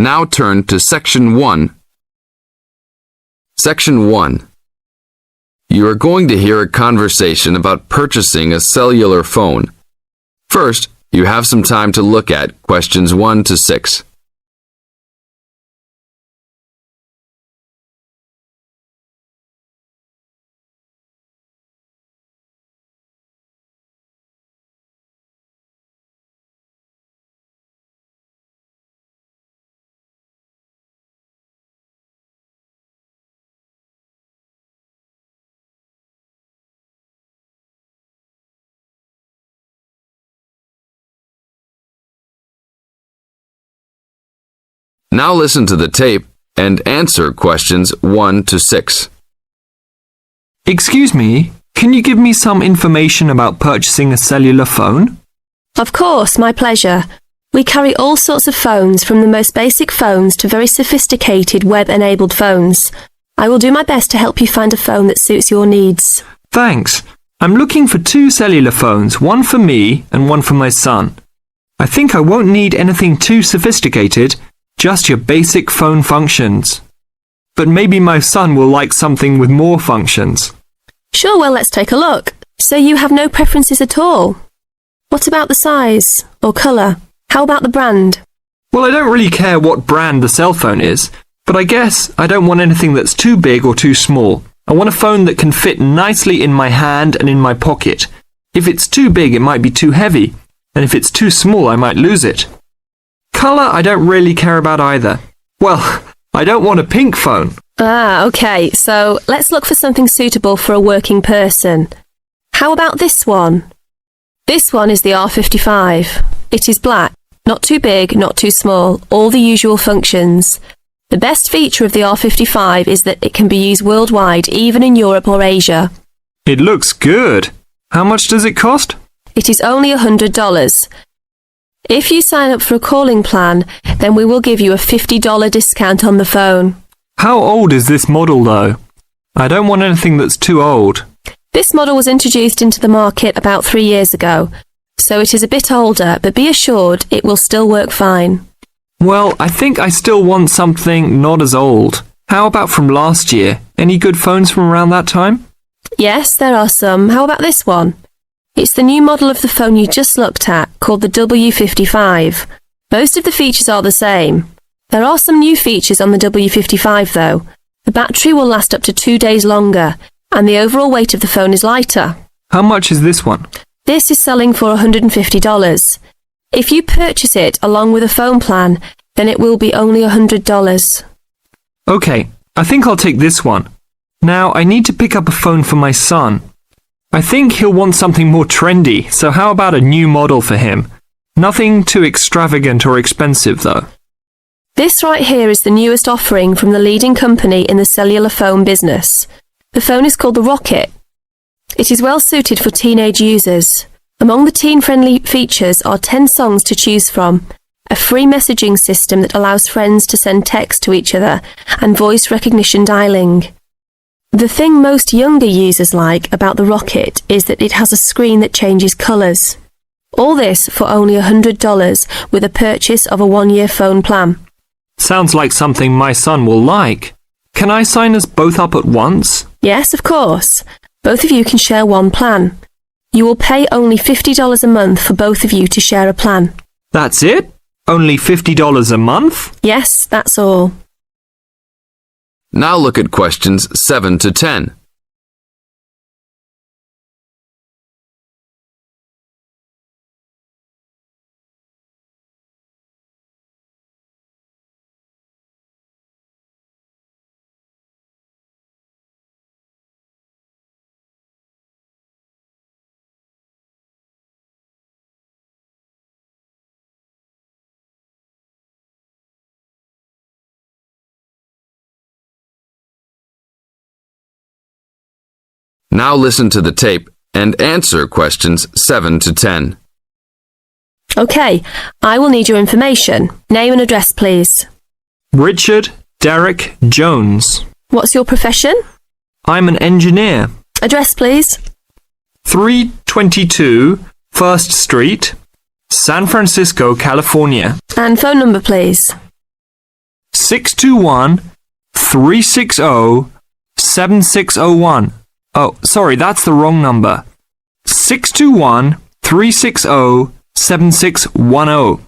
Now turn to Section 1. Section 1. You are going to hear a conversation about purchasing a cellular phone. First, you have some time to look at questions 1 to 6. Now listen to the tape and answer questions 1 to 6. Excuse me, can you give me some information about purchasing a cellular phone? Of course, my pleasure. We carry all sorts of phones, from the most basic phones to very sophisticated web-enabled phones. I will do my best to help you find a phone that suits your needs. Thanks. I'm looking for 2 cellular phones, one for me and one for my son. I think I won't need anything too sophisticated, just your basic phone functions. But maybe my son will like something with more functions. Sure, well, let's take a look. So you have no preferences at all? What about the size or colour? How about the brand? Well, I don't really care what brand the cell phone is, but I guess I don't want anything that's too big or too small. I want a phone that can fit nicely in my hand and in my pocket. If it's too big, it might be too heavy, and if it's too small, I might lose it. Colour, I don't really care about either. Well, I don't want a pink phone. Ah, okay, so let's look for something suitable for a working person. How about this one? This one is the R55. It is black, not too big, not too small, all the usual functions. The best feature of the R55 is that it can be used worldwide, even in Europe or Asia. It looks good. How much does it cost? It is only $100. If you sign up for a calling plan, then we will give you a $50 discount on the phone. How old is this model though? I don't want anything that's too old. This model was introduced into the market about 3 years ago, so it is a bit older, but be assured it will still work fine. Well, I think I still want something not as old. How about from last year? Any good phones from around that time? Yes, there are some. How about this one? It's the new model of the phone you just looked at, called the W55. Most of the features are the same. There are some new features on the W55 though. The battery will last up to 2 days longer, and the overall weight of the phone is lighter. How much is this one? This is selling for $150. If you purchase it along with a phone plan, then it will be only $100. Okay, I think I'll take this one. Now, I need to pick up a phone for my son. I think he'll want something more trendy, so how about a new model for him? Nothing too extravagant or expensive, though. This right here is the newest offering from the leading company in the cellular phone business. The phone is called the Rocket. It is well suited for teenage users. Among the teen-friendly features are 10 songs to choose from, a free messaging system that allows friends to send text to each other, and voice recognition dialing. The thing most younger users like about the Rocket is that it has a screen that changes colours. All this for only $100 with a purchase of a 1-year phone plan. Sounds like something my son will like. Can I sign us both up at once? Yes, of course. Both of you can share one plan. You will pay only $50 a month for both of you to share a plan. That's it? Only $50 a month? Yes, that's all. Now look at questions 7 to 10. Now listen to the tape and answer questions 7 to 10. Okay, I will need your information. Name and address, please. Richard Derek Jones. What's your profession? I'm an engineer. Address, please. 322 First Street, San Francisco, California. And phone number, please. 621-360-7601. Oh, sorry, that's the wrong number. 621-360-7610.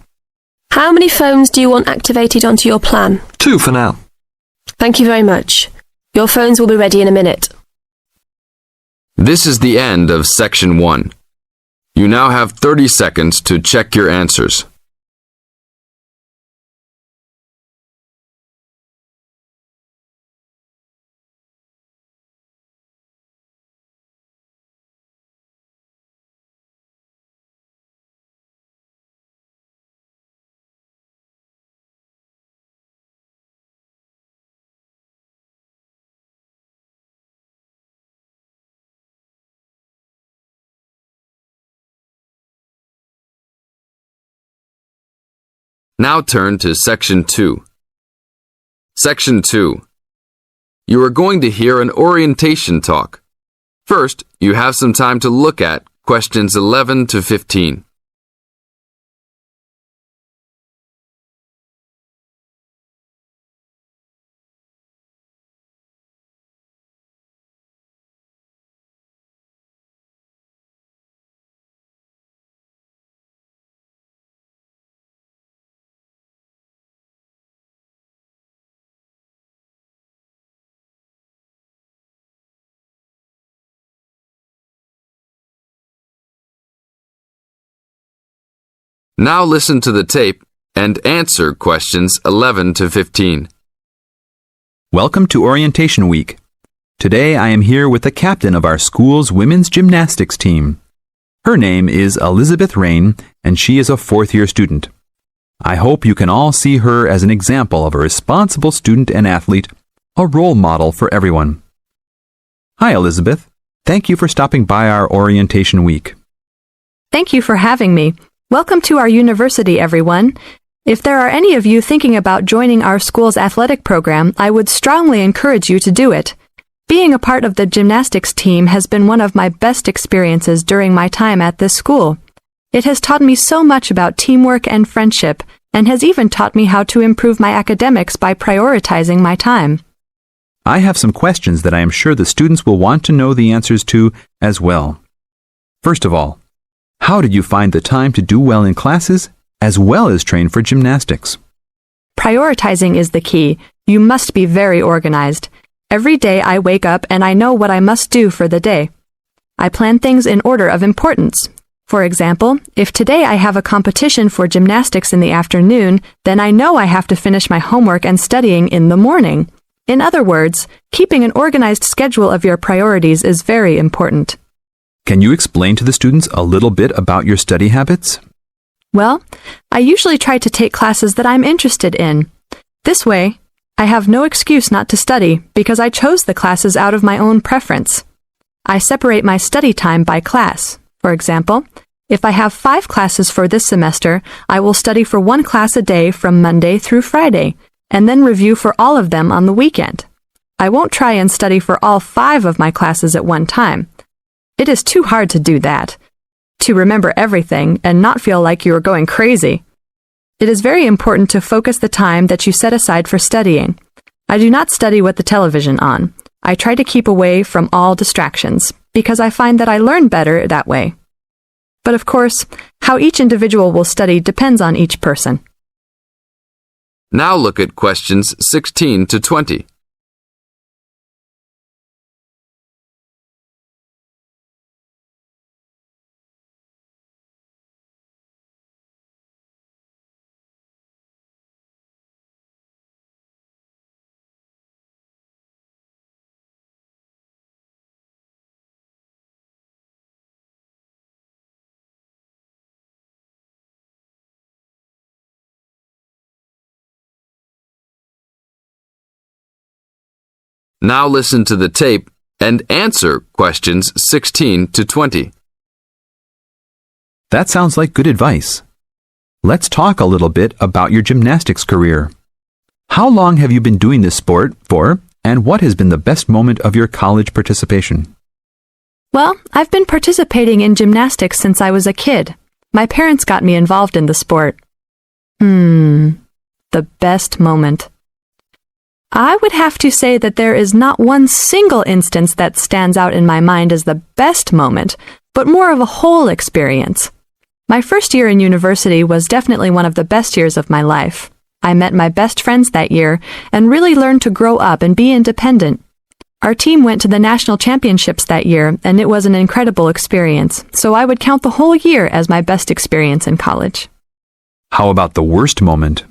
How many phones do you want activated onto your plan? 2 for now. Thank you very much. Your phones will be ready in a minute. This is the end of Section 1. You now have 30 seconds to check your answers. Now turn to Section 2. Section 2. You are going to hear an orientation talk. First, you have some time to look at questions 11 to 15. Now listen to the tape and answer questions 11 to 15. Welcome to Orientation Week. Today I am here with the captain of our school's women's gymnastics team. Her name is Elizabeth Rain, and she is a fourth-year student. I hope you can all see her as an example of a responsible student and athlete, a role model for everyone. Hi, Elizabeth. Thank you for stopping by our Orientation Week. Thank you for having me. Welcome to our university, everyone. If there are any of you thinking about joining our school's athletic program, I would strongly encourage you to do it. Being a part of the gymnastics team has been one of my best experiences during my time at this school. It has taught me so much about teamwork and friendship, and has even taught me how to improve my academics by prioritizing my time. I have some questions that I am sure the students will want to know the answers to as well. First of all, how did you find the time to do well in classes as well as train for gymnastics? Prioritizing is the key. You must be very organized. Every day I wake up and I know what I must do for the day. I plan things in order of importance. For example, if today I have a competition for gymnastics in the afternoon, then I know I have to finish my homework and studying in the morning. In other words, keeping an organized schedule of your priorities is very important. Can you explain to the students a little bit about your study habits? Well, I usually try to take classes that I'm interested in. This way, I have no excuse not to study because I chose the classes out of my own preference. I separate my study time by class. For example, if I have 5 classes for this semester, I will study for 1 class a day from Monday through Friday, and then review for all of them on the weekend. I won't try and study for all 5 of my classes at one time. It is too hard to do that, to remember everything and not feel like you are going crazy. It is very important to focus the time that you set aside for studying. I do not study with the television on. I try to keep away from all distractions, because I find that I learn better that way. But of course, how each individual will study depends on each person. Now look at questions 16 to 20. Now listen to the tape and answer questions 16 to 20. That sounds like good advice. Let's talk a little bit about your gymnastics career. How long have you been doing this sport for, and what has been the best moment of your college participation? Well, I've been participating in gymnastics since I was a kid. My parents got me involved in the sport. The best moment. I would have to say that there is not one single instance that stands out in my mind as the best moment, but more of a whole experience. My first year in university was definitely one of the best years of my life. I met my best friends that year and really learned to grow up and be independent. Our team went to the national championships that year, and it was an incredible experience, so I would count the whole year as my best experience in college. How about the worst moment?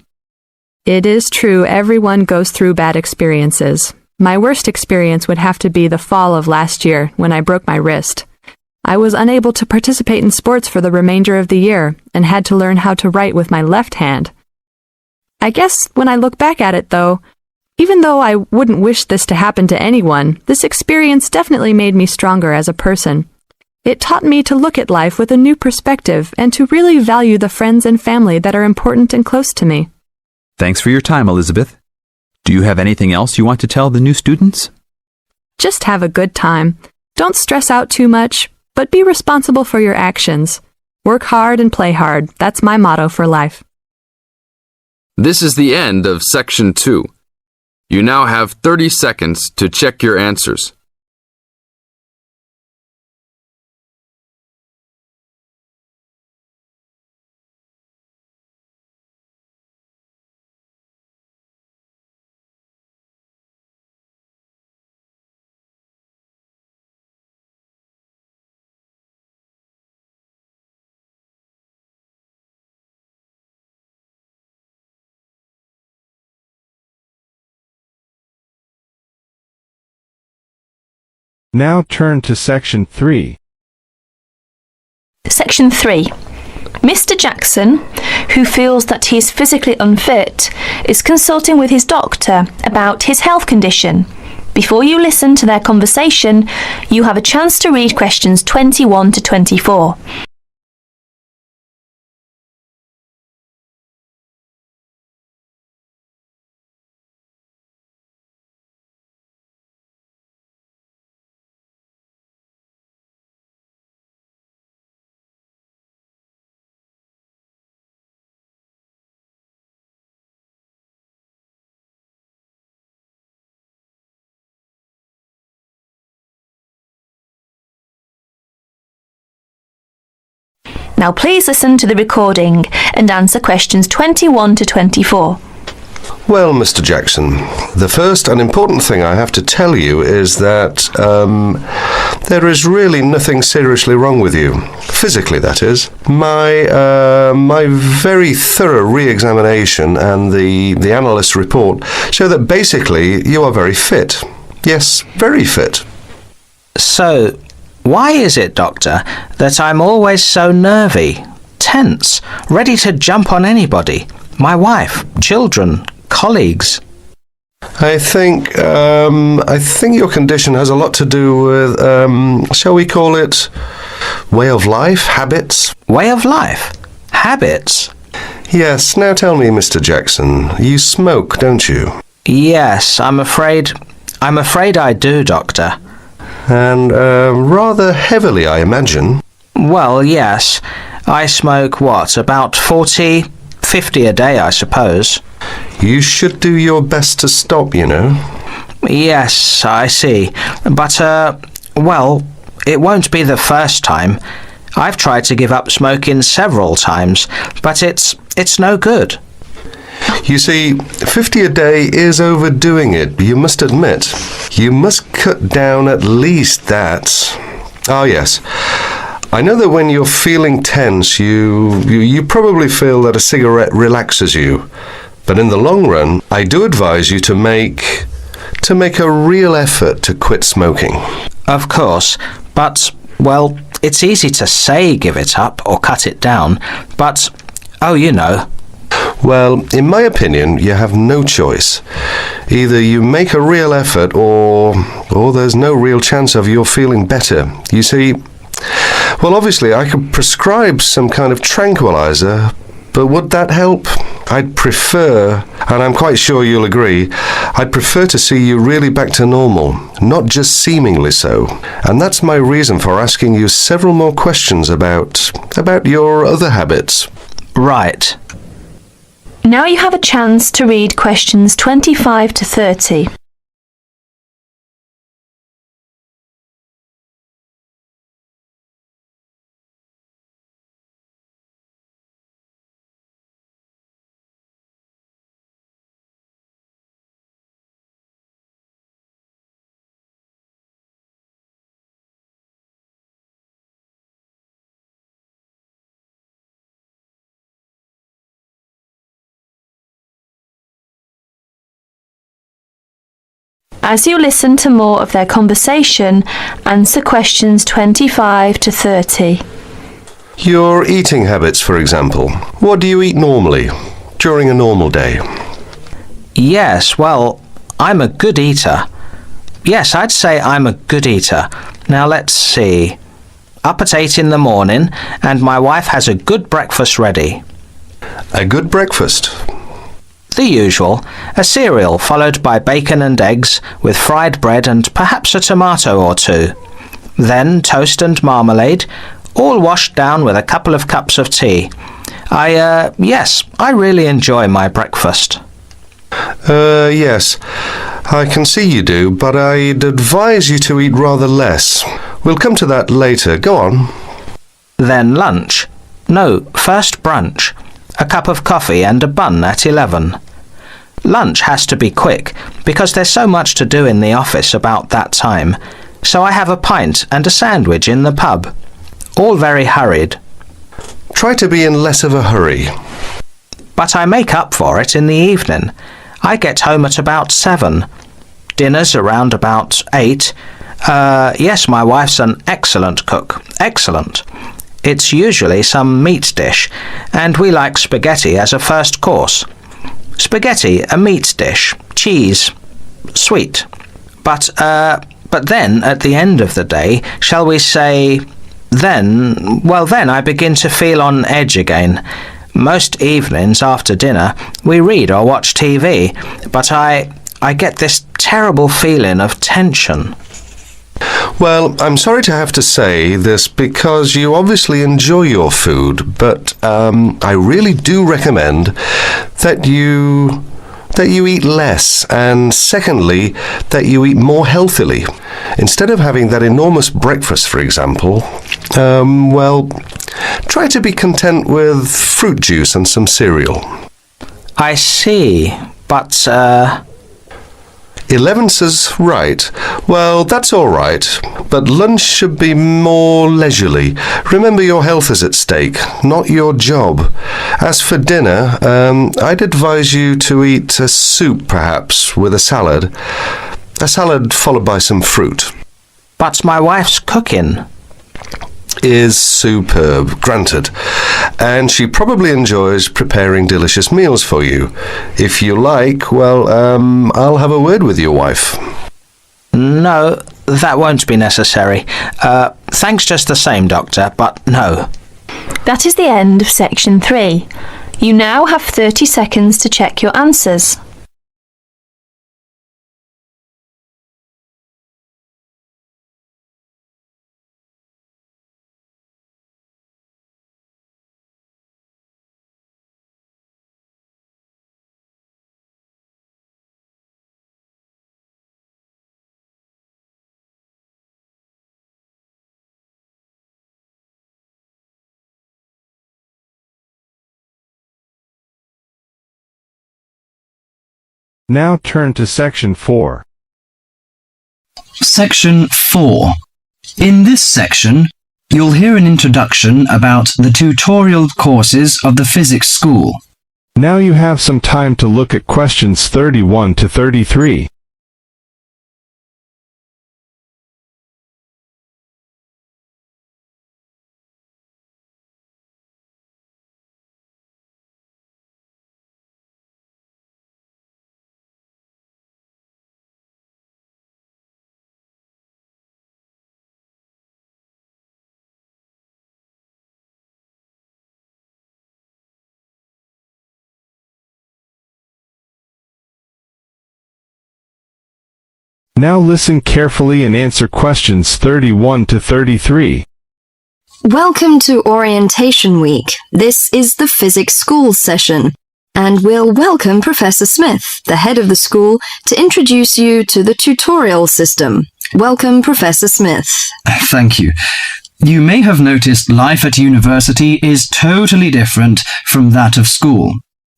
It is true everyone goes through bad experiences. My worst experience would have to be the fall of last year when I broke my wrist. I was unable to participate in sports for the remainder of the year and had to learn how to write with my left hand. I guess when I look back at it, though, even though I wouldn't wish this to happen to anyone, this experience definitely made me stronger as a person. It taught me to look at life with a new perspective and to really value the friends and family that are important and close to me. Thanks for your time, Elizabeth. Do you have anything else you want to tell the new students? Just have a good time. Don't stress out too much, but be responsible for your actions. Work hard and play hard. That's my motto for life. This is the end of Section 2. You now have 30 seconds to check your answers. Now turn to Section 3. Section 3. Mr. Jackson, who feels that he is physically unfit, is consulting with his doctor about his health condition. Before you listen to their conversation, you have a chance to read questions 21 to 24. Now please listen to the recording and answer questions 21 to 24. Well, Mr. Jackson, the first and important thing I have to tell you is that there is really nothing seriously wrong with you. Physically, that is. My very thorough re-examination and the analyst's report show that basically you are very fit. Yes, very fit. So, why is it, Doctor, that I'm always so nervy, tense, ready to jump on anybody? My wife, children, colleagues. I think your condition has a lot to do with, shall we call it, way of life, habits? Way of life? Habits? Yes, now tell me, Mr. Jackson, you smoke, don't you? Yes, I'm afraid I do, Doctor. And rather heavily, I imagine. Well, yes. I smoke, about 40, 50 a day, I suppose. You should do your best to stop, you know. Yes, I see. But, it won't be the first time. I've tried to give up smoking several times, but it's no good. You see, 50 a day is overdoing it, you must admit. You must cut down at least that. Oh, yes. I know that when you're feeling tense, you probably feel that a cigarette relaxes you. But in the long run, I do advise you to make a real effort to quit smoking. Of course, but, it's easy to say give it up or cut it down, but, you know. Well, in my opinion, you have no choice. Either you make a real effort or there's no real chance of your feeling better. You see, well, obviously I could prescribe some kind of tranquilizer, but would that help? I'd prefer, and I'm quite sure you'll agree, I'd prefer to see you really back to normal, not just seemingly so. And that's my reason for asking you several more questions about your other habits. Right. Now you have a chance to read questions 25 to 30. As you listen to more of their conversation, answer questions 25 to 30. Your eating habits, for example. What do you eat normally, during a normal day? Yes, well, I'm a good eater. Yes, I'd say I'm a good eater. Now let's see. Up at 8 in the morning, and my wife has a good breakfast ready. A good breakfast. The usual, a cereal followed by bacon and eggs with fried bread and perhaps a tomato or two. Then toast and marmalade, all washed down with a couple of cups of tea. Yes, I really enjoy my breakfast. Yes, I can see you do, but I'd advise you to eat rather less. We'll come to that later. Go on. Then lunch. No, first brunch. A cup of coffee and a bun at 11. Lunch has to be quick because there's so much to do in the office about that time, so I have a pint and a sandwich in the pub. All very hurried. Try to be in less of a hurry. But I make up for it in the evening. I get home at about 7. Dinner's around about 8. Yes, my wife's an excellent cook. Excellent. It's usually some meat dish, and we like spaghetti as a first course. Spaghetti, a meat dish, cheese, sweet. But then, at the end of the day, shall we say, then I begin to feel on edge again. Most evenings after dinner, we read or watch TV, but I get this terrible feeling of tension. Well, I'm sorry to have to say this because you obviously enjoy your food, but I really do recommend that you eat less, and secondly, that you eat more healthily. Instead of having that enormous breakfast, for example, try to be content with fruit juice and some cereal. I see, but 11 says right. Well, that's all right, but lunch should be more leisurely. Remember, your health is at stake, not your job. As for dinner, I'd advise you to eat a soup, perhaps, with a salad. A salad followed by some fruit. But my wife's cooking Is superb, granted. And she probably enjoys preparing delicious meals for you. If you like, I'll have a word with your wife. No, that won't be necessary. Thanks just the same, Doctor, but no. That is the end of section 3. You now have 30 seconds to check your answers. Now turn to section 4. Section 4. In this section, you'll hear an introduction about the tutorial courses of the physics school. Now you have some time to look at questions 31 to 33. Now listen carefully and answer questions 31 to 33. Welcome to Orientation Week. This is the Physics School session. and we'll welcome Professor Smith, the head of the school, to introduce you to the tutorial system. Welcome, Professor Smith. Thank you. You may have noticed life at university is totally different from that of school.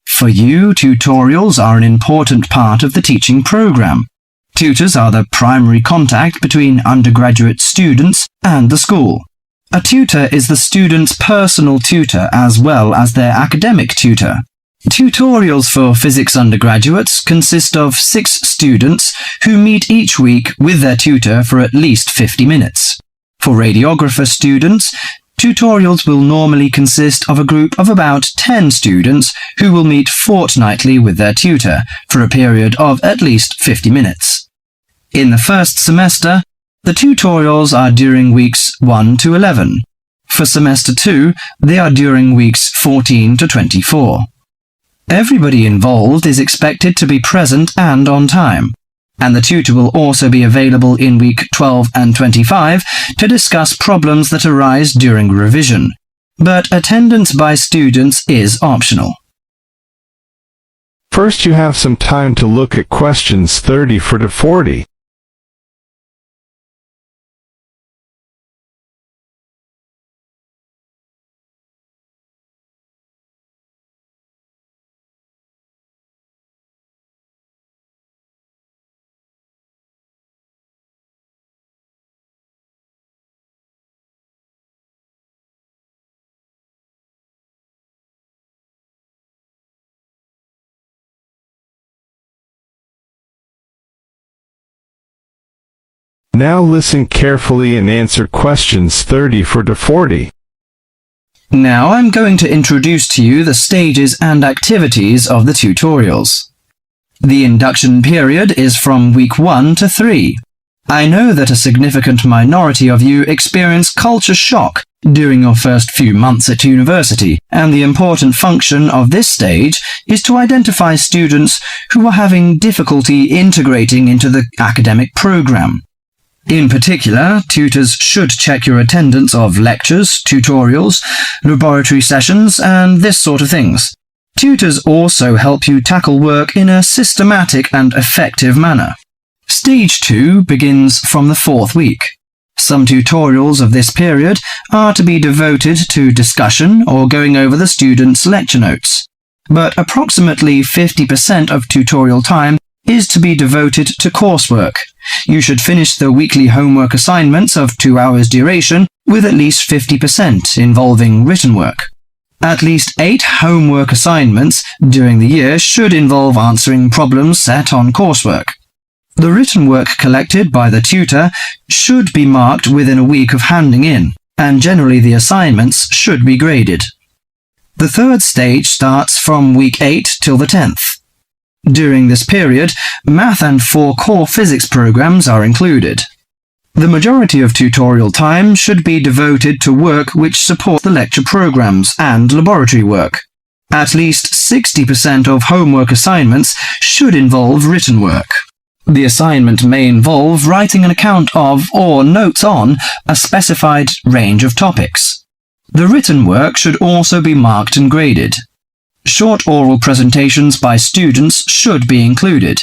For you, tutorials are an important part of the teaching program. Tutors are the primary contact between undergraduate students and the school. A tutor is the student's personal tutor as well as their academic tutor. Tutorials for physics undergraduates consist of 6 students who meet each week with their tutor for at least 50 minutes. For radiographer students, tutorials will normally consist of a group of about 10 students who will meet fortnightly with their tutor for a period of at least 50 minutes. In the first semester, the tutorials are during weeks 1 to 11. For semester 2, they are during weeks 14 to 24. Everybody involved is expected to be present and on time, and the tutor will also be available in week 12 and 25 to discuss problems that arise during revision, but attendance by students is optional. First, you have some time to look at questions 30 to 40. Now listen carefully and answer questions 30 to 40. Now I'm going to introduce to you the stages and activities of the tutorials. The induction period is from week 1 to 3. I know that a significant minority of you experience culture shock during your first few months at university, and the important function of this stage is to identify students who are having difficulty integrating into the academic program. In particular, tutors should check your attendance of lectures, tutorials, laboratory sessions, and this sort of things. Tutors also help you tackle work in a systematic and effective manner. Stage 2 begins from the 4th week. Some tutorials of this period are to be devoted to discussion or going over the students' lecture notes, but approximately 50% of tutorial time is to be devoted to coursework. You should finish the weekly homework assignments of 2 hours duration with at least 50% involving written work. At least 8 homework assignments during the year should involve answering problems set on coursework. The written work collected by the tutor should be marked within a week of handing in, and generally the assignments should be graded. The 3rd stage starts from week 8 till the 10th. During this period, math and 4 core physics programs are included. The majority of tutorial time should be devoted to work which support the lecture programs and laboratory work. At least 60% of homework assignments should involve written work. The assignment may involve writing an account of or notes on a specified range of topics. The written work should also be marked and graded. Short oral presentations by students should be included.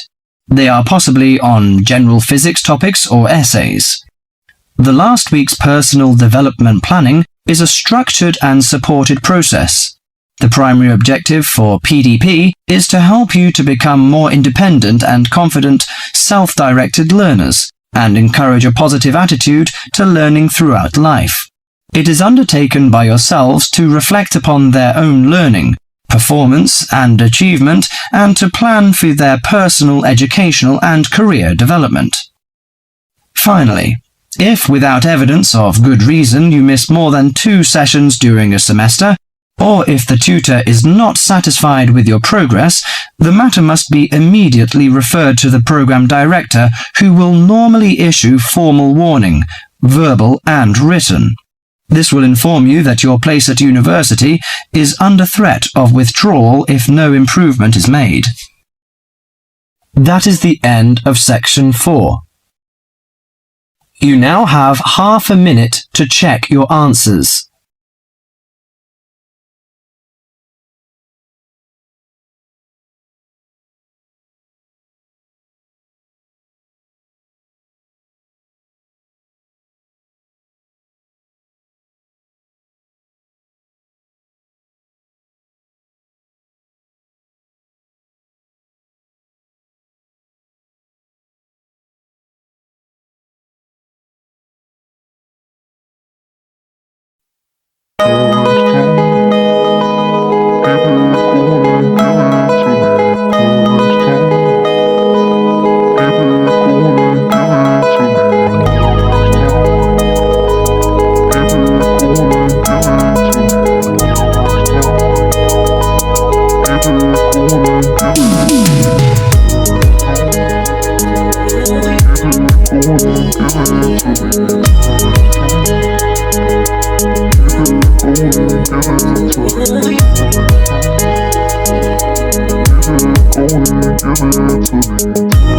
They are possibly on general physics topics or essays. The last week's personal development planning is a structured and supported process. The primary objective for PDP is to help you to become more independent and confident, self-directed learners, and encourage a positive attitude to learning throughout life. It is undertaken by yourselves to reflect upon their own learning, performance and achievement, and to plan for their personal, educational and career development. Finally, if without evidence of good reason you miss more than 2 sessions during a semester, or if the tutor is not satisfied with your progress, the matter must be immediately referred to the program director, who will normally issue formal warning, verbal and written. This will inform you that your place at university is under threat of withdrawal if no improvement is made. That is the end of section 4. You now have half a minute to check your answers. give it to me.